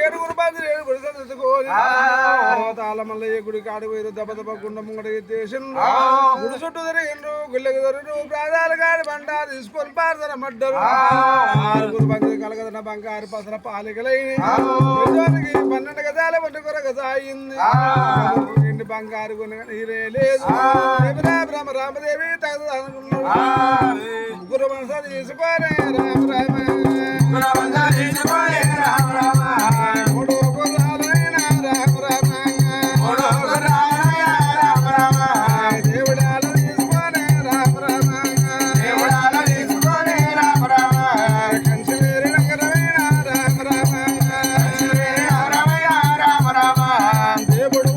ఏడుగురు బాధ్యులు ఏడుగురు చదువుకోని తాళ మళ్ళీ గుడి కాడి పోయి దెబ్బ దెబ్బ గుండ ముంగట ఎత్తేసిండ్రు గుడి చుట్టూ తిరిగిండ్రు గుళ్ళకి దొరికిండ్రు ప్రాణాలు కాడి బండ తీసుకొని పారదన మడ్డరు ఆరుగురు బంధువులు కలగదన బంగారు పసర పాలికలైన 12 గజాల ఒంటి కొర అయింది బంగారు నీరే లేదు రామ రామదేవి తగదు అనుకున్నాడు ముగ్గురు మనసు తీసుకొని రామ రామ మూడు గుర్రాలైన రామ రామ దేవుడాల తీసుకొని రామ రామ కంచి వేరు నగరమైన రామ రామ దేవుడు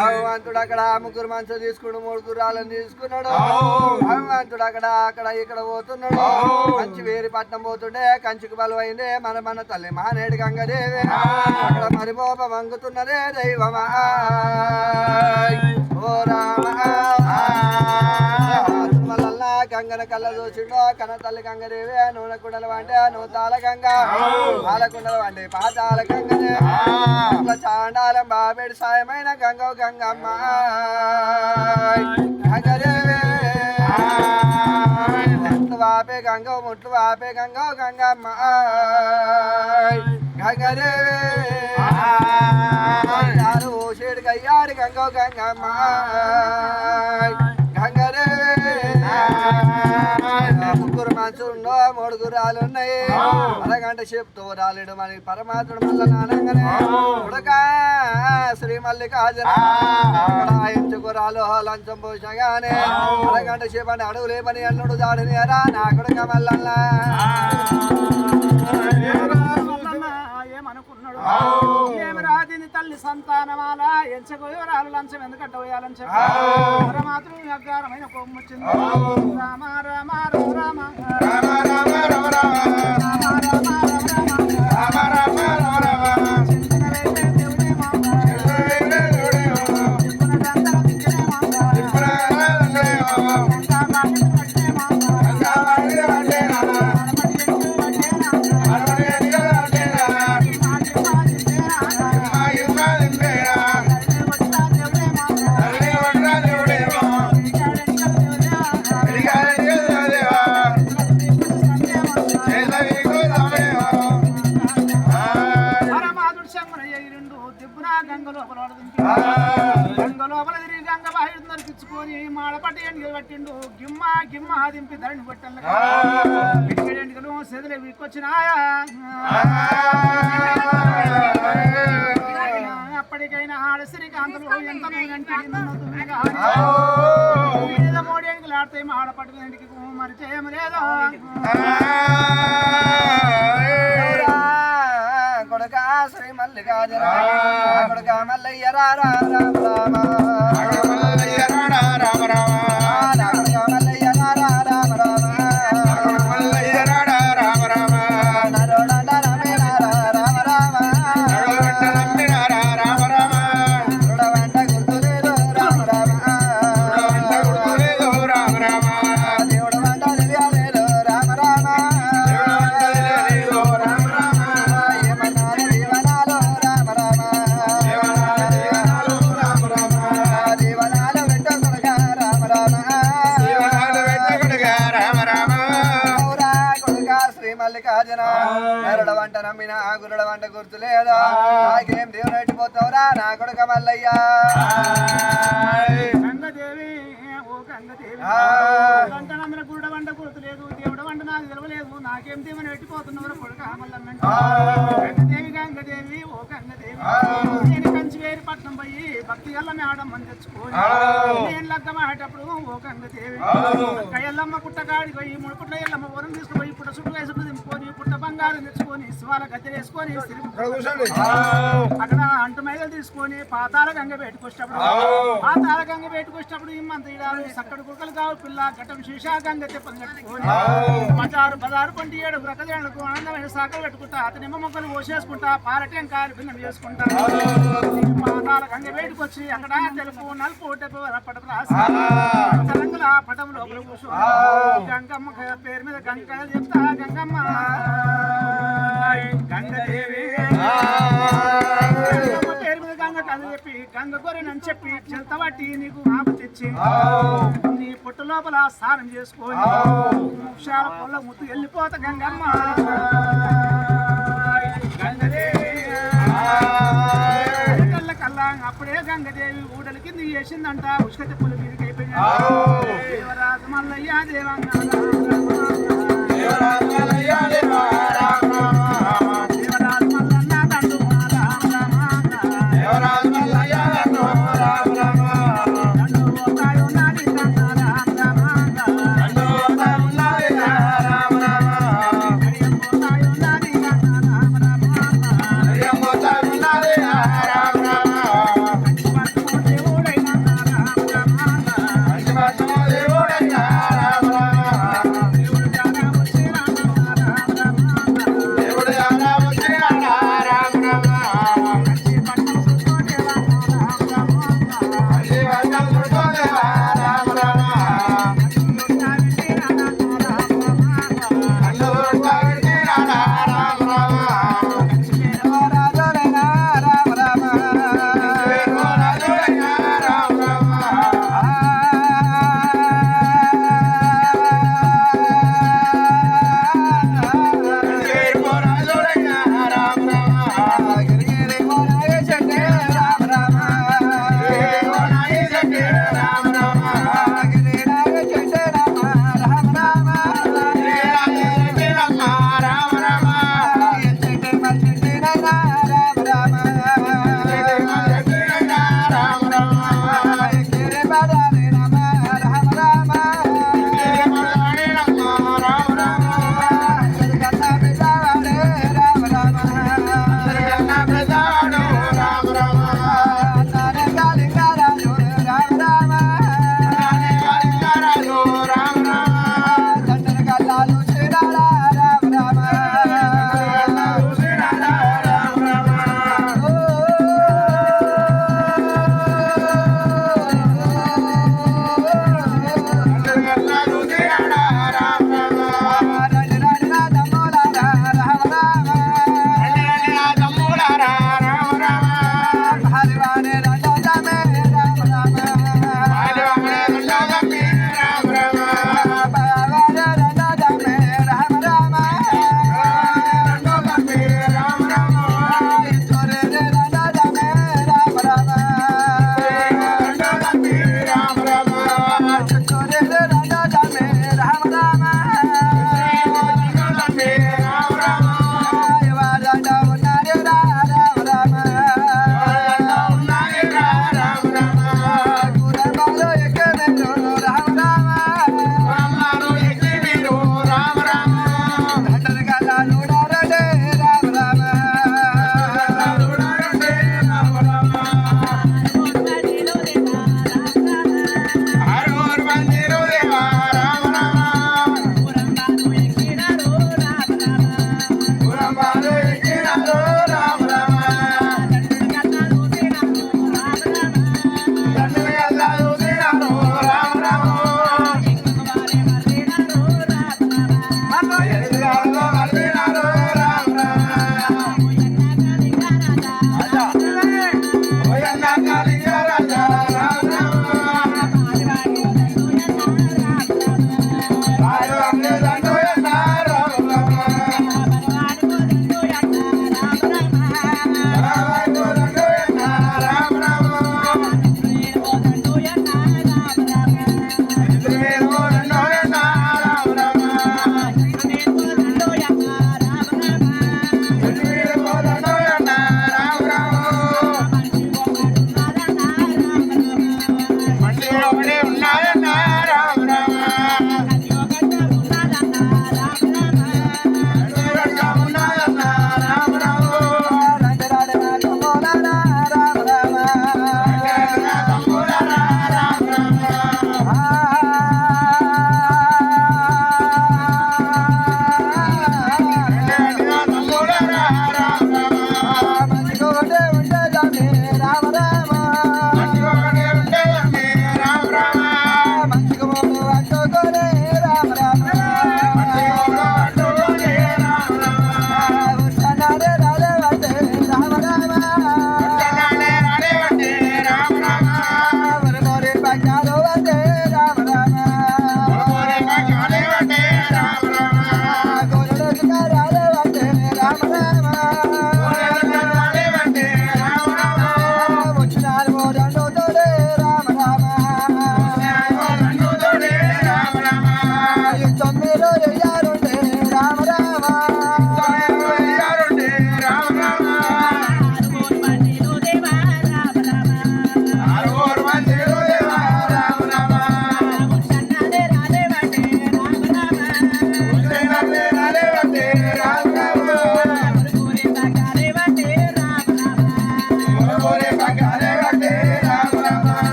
భగవంతుడు అక్కడ ముగ్గురు మనసు తీసుకున్నాడు, 3 గుర్రాలను తీసుకున్నాడు. భగవంతుడు అక్కడ ఇక్కడ పోతున్నాడు. కంచి వేరి పట్నం పోతుండే కంచికి బలమైందే మన తల్లి మహానేడు గంగదేవి. అక్కడ మరిపోప వంగుతున్నదే దైవమా ఓ రామ. గంగన కళ్ళ చూసిండు కన తల్లి గంగదేవి. నూనె కుండలు వంటే నూతాల గంగ, పాలకుండలు వంటి పాతాల గంగనే. చాండాలం బాబేడు సాయమైన గంగ గంగమ్మ గంగదేవి. ముట్లు వాపే గంగ ముట్లు వాపే గంగ గంగమ్మ గంగదేవి. ఓషేడు కయ్యాడు గంగ గంగమ్మ గంగదేవి. ముగ్గురు మనసులుండో 3 గుర్రాలు ఉన్నాయి. అరగంట చెప్తూ రాలేడు మనకి పరమాత్ముడు మల్ల నానంగానే ఉడక శ్రీ మల్లికార్జున ఎంచుకురాలు లంచం పోసగానే అరగంట చెప్పని అడుగులే పని అల్లుడు దాడిని రా నా కొడుక మల్లల్లా ఏమనుకున్నాడు. ఏమి రాదిని తల్లి సంతానమాల ఎంచగోరాలు లంచం ఎందుకంటే పోయాలని చెప్పి పరమాత్రుడు అగ్గారమైన కొమ్ము వచ్చింది. రామ రామ రామ రామ రామ రామ రామ రామ రామ పడుతుంది గంగ లోపల తిరిగి గంగ బాహిడు నరికించుకొని మాడపట్టి ఎండిగలు పట్టిండు గిమ్మ గిమ్మ దింపి ధరణి పట్టలు ఎండిగలు సెదలు వీకొచ్చినాయా అప్పటికైనా ఆడ శ్రీకాంతలు ఎంత మూడు ఎండికలు ఆడితే మాడపట్టు ఎండికి మరి చేయమలేదు కొడుక శ్రీ మల్లికార్జున కొడుక మల్లయ్య రామ రామ మల్లయ్య రామ రామ కొడుక మల్లయ్య రామ రామ మల్లయ్య రామ రామ రామ నరోడ రమే రామ రామ నరోడ రమే రామ రామ నరోడ గుర్తులేదో రామ రామ నరోడ గుర్తులేదో రామ రామ దేవుడ వంట దివ్యాలేదో రామ రామ మల్లికార్జున నరుడ వంట నమ్మిన గురుడ వంట గుర్తులేదా నాకేం దేవుడు ఎట్టిపోతావురా నా కొడుక మల్లయ్య గంగదేవి ఓ గంగదేవి వంట నమ్మిన గురుడ వంట గుర్తులేదు దేవుడు వంట నాకు తెలవలేదు నాకేం దేవుని ఎట్టిపోతున్నవరా కొడుక మల్లమ్మ గంగదేవి గంగదేవి ఓ గంగదేవి నేను కంచివేరి పట్నం పోయి భక్తి గల్ల మేడమ్మని తెచ్చుకోని నేను లగ్గమాటప్పుడు ఓ గంగదేవి కయ్యల్లమ్మ పుట్టకాడికి పోయి మూడు పుట్ల ఎల్లమ్మ వరం తీసుకుపోయి పుట్ట చుట్టూ వేసుకుని దింపుకొని పుట్ట బంగారం తెచ్చుకొని శివాల గద్దె వేసుకొని అక్కడ అంటు మైదలు తీసుకొని పాతాల గంగ పెట్టుకొచ్చినప్పుడు పాతాల గంగ పెట్టుకొచ్చినప్పుడు ఇమ్మంత ఇడాలు సక్కడి కుక్కలు కావు పిల్ల ఘటం శీషా గంగ తెప్పని కట్టుకొని పదారు పదారు పంటి ఏడు బ్రతదేళ్లకు ఆనందమైన శాఖలు పెట్టుకుంటా అతని నిమ్మ మొక్కలు పోసేసుకుంటా పారటెంకాయలు భిన్నం చేసుకుంటా పాతాల గంగ పెట్టుకొచ్చి అక్కడ తెలుపు నలుపు టెప్పు పటపు రాసి రంగుల పటం లోపల కూర్చో గంగమ్మ పేరు మీద గంగలు చెప్తా గంగమ్మ గంగదేవి గంగమ్మ పేరు మీద గంగ కథ చెప్పి గంగ గొర్రెనని చెప్పి చెల్తబట్టి నీకు ఆపు తెచ్చి నీ పుట్ట లోపల స్నానం చేసుకొని వృక్షాల పొల్ల ముత్తు వెళ్ళిపోతా గంగమ్మ గంగదేవి కల్లా అప్పుడే గంగదేవి ఊడల కింద చేసిందంట ఉష్క తెప్పులు మీదకి అయిపోయింది దేవరాజు మల్లయ్య దేవంగా దేవరాజు మల్లయ్య దేవరాజు మల్లన్న దండు రామ రామ దేవరాజు మల్లయ్య దండు రామ రామ దండు పోతాయో నాది రామ రామ దండు పోతాయో నాది రామ రామ గడియం పోతాయో నాది రామ రామ గడియం పోతాయో నాది రామ రామ దేవుడు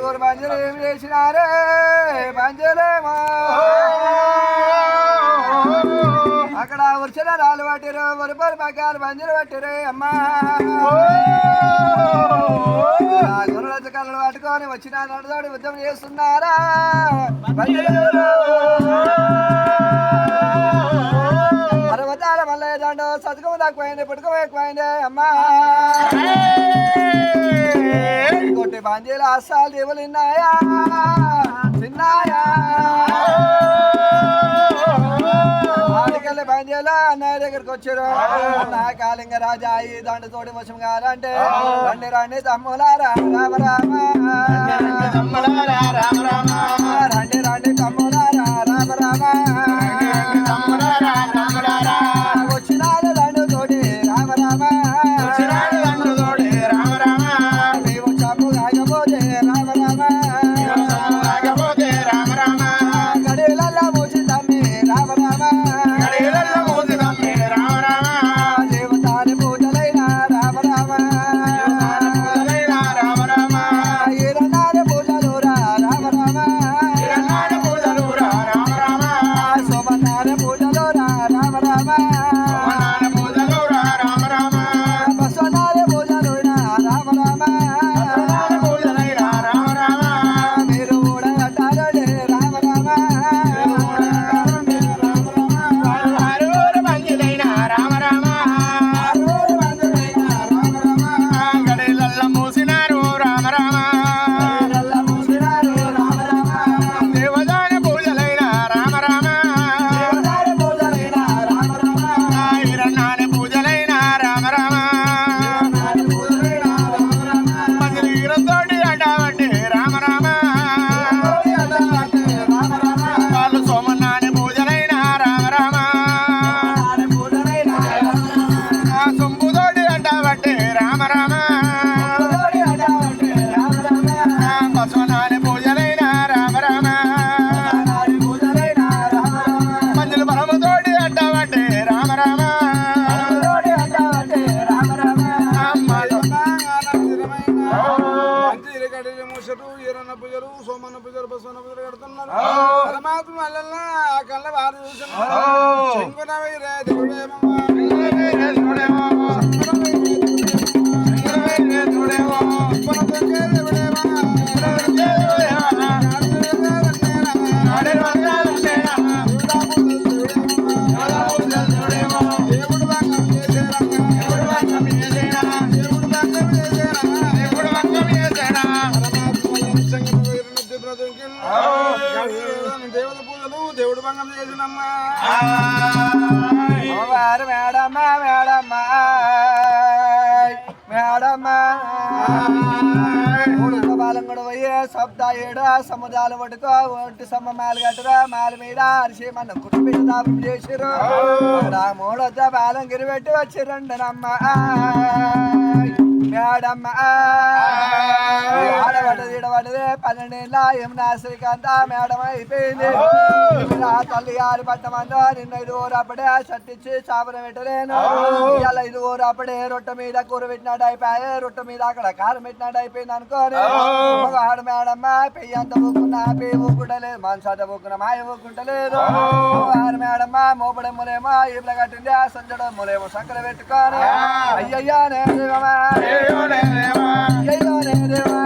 నలుగురు బంజలు ఏం చేసినారే బంజలేమో అక్కడ వర్షల రాళ్ళు పట్టిరు వరుపరు పగ్గాలు బంజలు పట్టిరు అమ్మా గొర్రెల కళ్ళు పట్టుకొని వచ్చిన నడుదోడి ఉద్యమం చేస్తున్నారా అరవతాల మళ్ళీ దాంట్లో సతుకం తక్కువైంది పుట్టుకం ఎక్కువైంది అమ్మా కొట్టి బంజీలు అస్సాలు దేవులు విన్నాయా తిన్నాయా ఆడికెళ్ళి బంజీలు అన్నయ్య దగ్గరికి వచ్చారు అన్న కాళింగ రాజా ఈ దండ తోడి వశం కాదంటే రండి రండి తమ్ములారా రామ రామ రండి రండి తమ్ములారా రామ రామ వచ్చినాడు దండు తోడి రామ రామ నీవు చంపు కాకపోతే రామ రామ గడిలల్లా మూసి తమ్మి రామ రామ దేవతాని పూజలైన రామ రామ ఈరనాని పూజలు రామ రామ సోమనాని పూజలు రామ రామ బసవనాని పూజలు రామ రామ మీరు కూడా అంటారే రామ రామ సోమన్న పూజలు బసవన్న పూజలు కడుతున్నారు పరమాత్మ వల్ల ఆ కళ్ళ వారు చూస్తున్నారు దేవత పూజలు దేవుడు భంగం చేసినమ్మా మేడమ్మ మేడమ్మ మేడమ్మ బాలం కూడా పోయి శబ్ద ఏడు సముద్రాలు పట్టుకో ఒంటి సమ్మ మాలు కట్టురా మాల మీద అరిసి మన కుటుంబ దాపం చేసిరు మూడొద్ద బాలం గిరిపెట్టి వచ్చిరండనమ్మ మేడమ్మ ఆడబడ్డది ఈడబడ్డది 12 ఏళ్ళ యమునా శ్రీకాంత మేడం అయిపోయింది తల్లి ఆరు పట్టమందో నిన్న 5 ఊరు అప్పుడే సట్టించి చాపన పెట్టలేను ఇవాళ 5 ఊరు అప్పుడే రొట్టె మీద కూర పెట్టినట్టు అయిపోయి రొట్టె మీద అక్కడ కారం పెట్టినట్టు అయిపోయింది అనుకోని ఆడు మేడమ్మ పెయ్యి అంత ఊకున్నా పెయ్యి ఊకుంటలేదు మనసు అంత ఊకున్నా మాయ ఊకుంటలేదు ఆడు మేడమ్మ మోపడెమ్మలేమో ఈపుల కట్టింది ఆ సంచడమ్మలేమో సంకర పెట్టుకోని అయ్యయ్యో నేదేవమా అయ్యయ్యో నేదేవా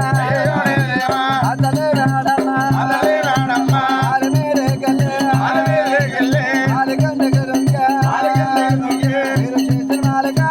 అందలే మేడమ్మ ఆరు మేరే గల్లే ఆరు గంట గరుంక మీరు చేసిన మాలగా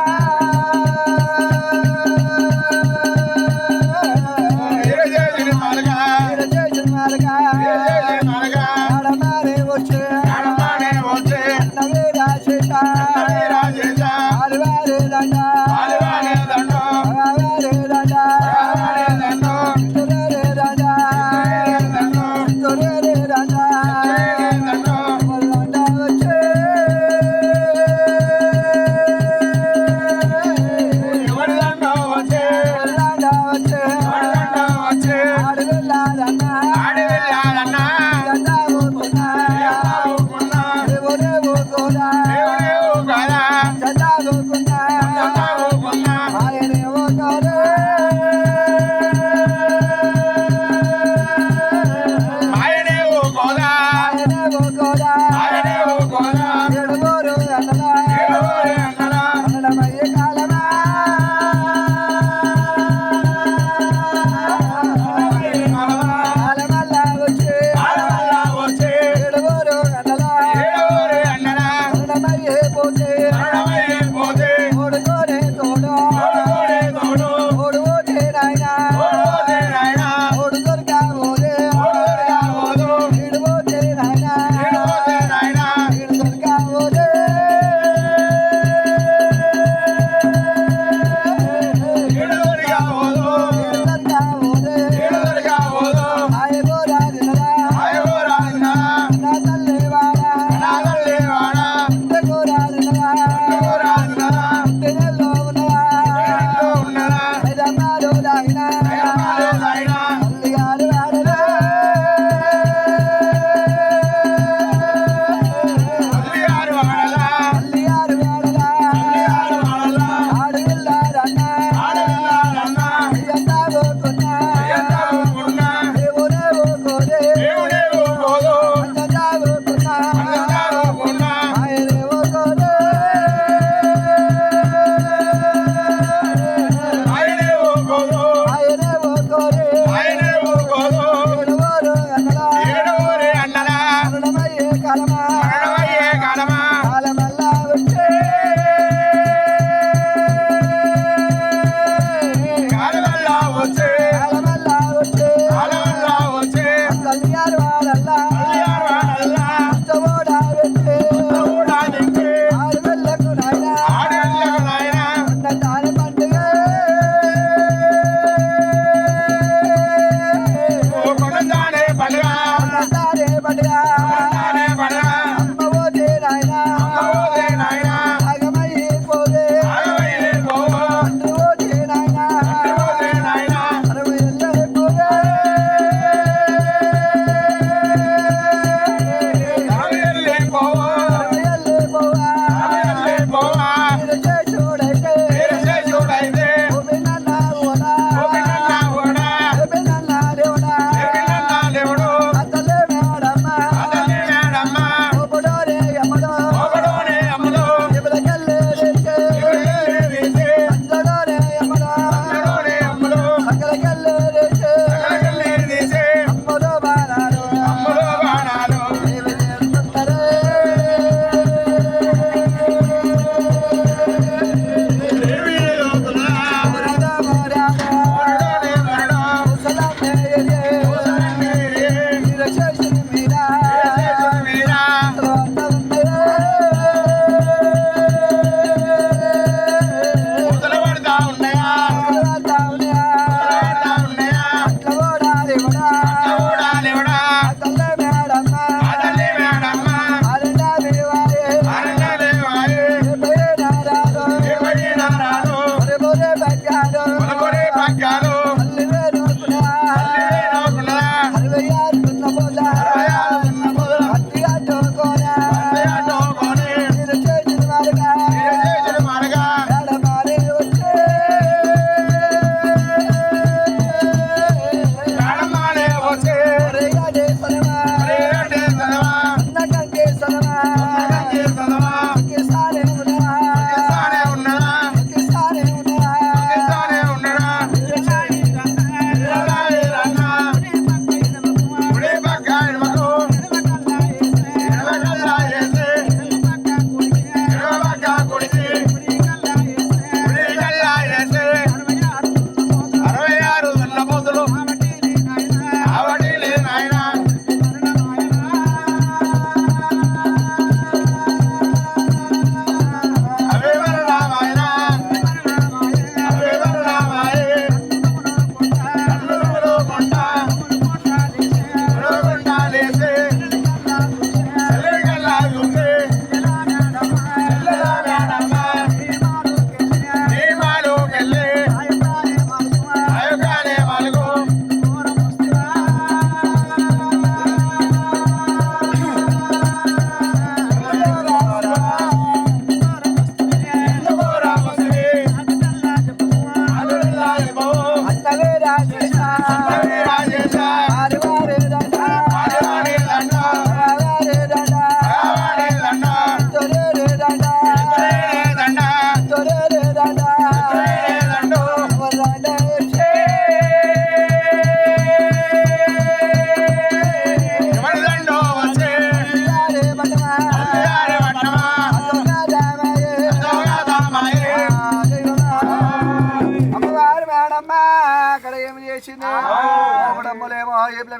వీరశేషుని మీద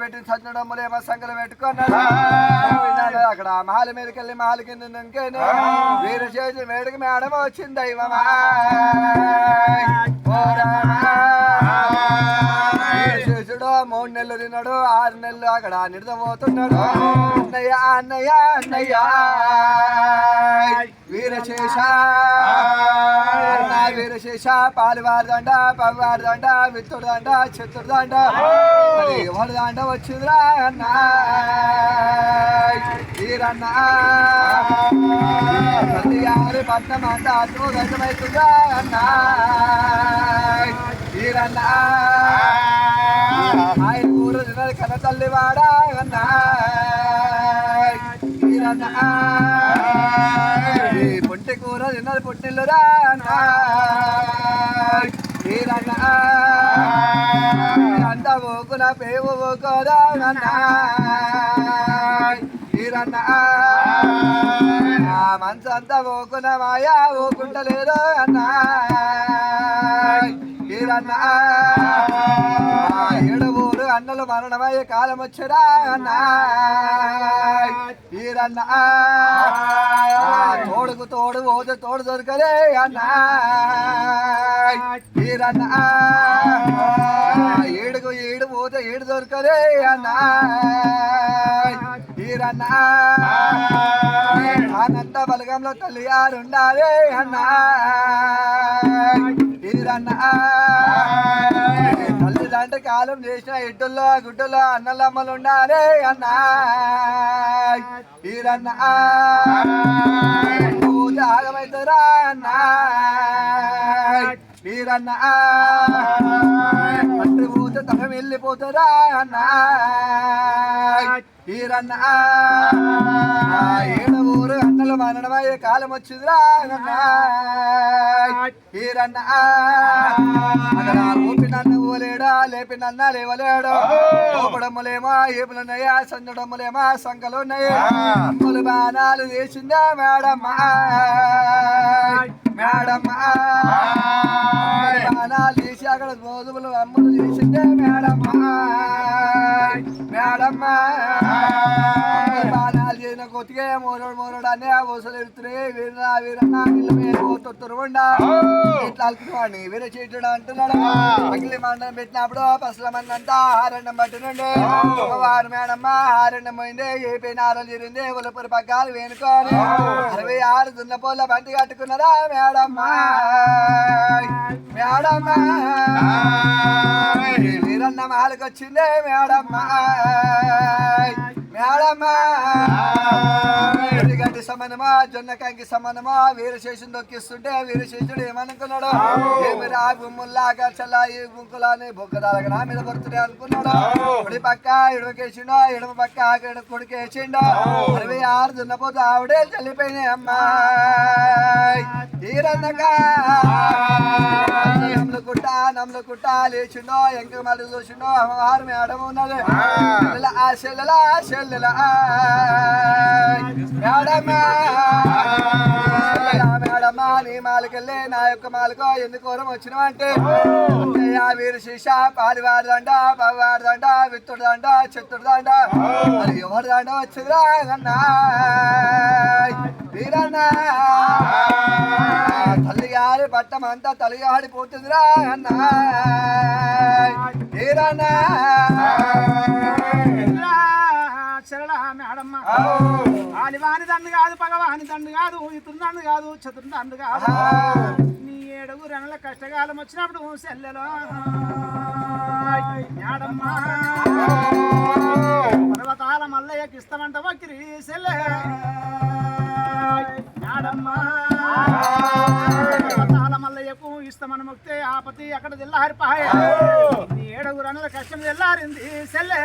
పెట్టి సజ్జడమ్మలేమో సంగలు పెట్టుకున్నాడు అక్కడ మహాల మీదకి వెళ్ళి మహాల కింద వీరశేషు మేడకి మేడం వచ్చింది దైవమా వీరశేషుడు 3 నెలలు తిన్నాడు 6 నెలలు అక్కడ నిడదపోతున్నాడు అన్నయ్య అన్నయ్య అన్నయ్య వీరశేష వీరశేష పాలువారిదండ పవ్వారిదండ విత్తుడుదండ చిత్తుడుదండ ఎవరి దాండ వచ్చిందిరా అన్న వీరన్న ప్రతి పట్నం అంతా అద్భుతమైతుందా అన్న వీరన్న ఆయన ఊరు తిన్నది కన్న తల్లివాడా అన్న వీరన్న పుట్టి కూర తిన్నది పుట్టిల్లురా అన్న వీరన్న అంత పోకున పేవు పోకోదా అన్న వీరన్న మనసంతా పోకున మాయా పోకుంటలేదు అన్న వీరన్న ఏడవూరు అన్నలు మరణమయ్యే కాలం వచ్చరా అన్న వీరన్న తోడుకు తోడు పోతే తోడు దొరకలే అన్న వీరన్న ఏడుకు ఏడు పోతే ఏడు దొరకలే అన్న వీరన్న ఆనంద బలగంలో తల్లి ఉండాలి అన్న వీరన్న తల్లిదండ్రి కాలం చేసిన ఇడ్డుల్లో గుడ్డుల్లో అన్నలమ్మలు ఉండాలి అన్న వీరన్న ఆగమైతారా అన్న వీరన్న పట్టు పోతే తరం వెళ్ళిపోతారా అన్న వీరన్న ఏడవూరు అన్నలు మరణమయ్యే కాలం వచ్చిందిరా అన్న వీరన్న అక్కడ ఊపినన్న ఊలేడా లేపినన్న లేవలేడు ఊపడమ్ములేమో ఏపులున్నాయా సంజడమ్ములేమో సంకలున్నాయి అమ్ములు బాణాలు వేసిందా మేడమ్మ మేడమ్మ బాణాలు తీసి అక్కడ ఇక్కడ గోధుమలు అమ్ములు చేసిందే మేడమ్మ మేడమ్మ బాణాలు చేసిన కొద్దిగా మోరడు అనే ఊసలు ఎడుతున్నాయి వీరన్నా వీరన్నా తొత్తురుండా ఇట్లా అలుకుతున్నాడు వీర చీటుడు అంటున్నాడు అగిలి మండలం పెట్టినప్పుడు పసల మంది అంతా ఆరణ్యం పట్టినండి వారు మేడమ్మ ఆరణ్యం పోయింది ఏపీ నారలు చేరింది ఉలపూరి పగ్గాలు వేనుకొని 66 దున్నపోల బండి కట్టుకున్నదా మేడమ్మ మేడమ్మ వీరన్న మాలకు వచ్చిందే మేడమ్మ మేడమ్మ గడ్డి సమానమా జొన్న కంకి సమానమా వీరశేషుని దొక్కిస్తుంటే వీరశేషుడు ఏమనుకున్నాడు ఏమి రా గుమ్ముల్లాగా చల్లాయి గుంకులని బొక్కదాలగా నా మీద కొడుతున్నాయి అనుకున్నాడు కుడి పక్క ఎడమకేసిండో ఎడమ పక్క కొడుకేసిండో 66 దున్నపోతే ఆవిడే చల్లిపోయినాయి అమ్మా ఈరన్నగా నమ్ముకుంటా లేచిండో ఎంక మళ్ళీ చూసిండో అమ్మవారు మేడం ఉన్నది చెల్లెలా మేడమ్మా నీ మాలకెళ్ళి నా యొక్క మాలకో ఎందుకోరం వచ్చినావంటే వీరు శిష పాలివారిదండ పగవారిదండ విత్తుడుదండ చిత్తుడుదండ మరి ఎవరిదండ వచ్చిందిరా అన్నా వీరన్నా తల్లిగారి పట్టమంతా తల్లిగాడిపోతుందిరా అన్నా వీరన్నా మేడమ్మ వాని దండు కాదు పగవాని దండు కాదు ఇతని దండు కాదు చతురు దండు కాదు నీ 7 నెలల కష్టకాలం వచ్చినప్పుడు సెల్లెలో మేడమ్మ పర్వతాల మల్లయ్యకి ఇస్తామంట వక్కిరి సెల్లె మేడమ్మ పర్వతాల మల్లయ్యకు ఇస్తామని మొక్కితే ఆపతి అక్కడ తెల్లారిపాయ 7 నెలల కష్టం తెల్లారింది సెల్లె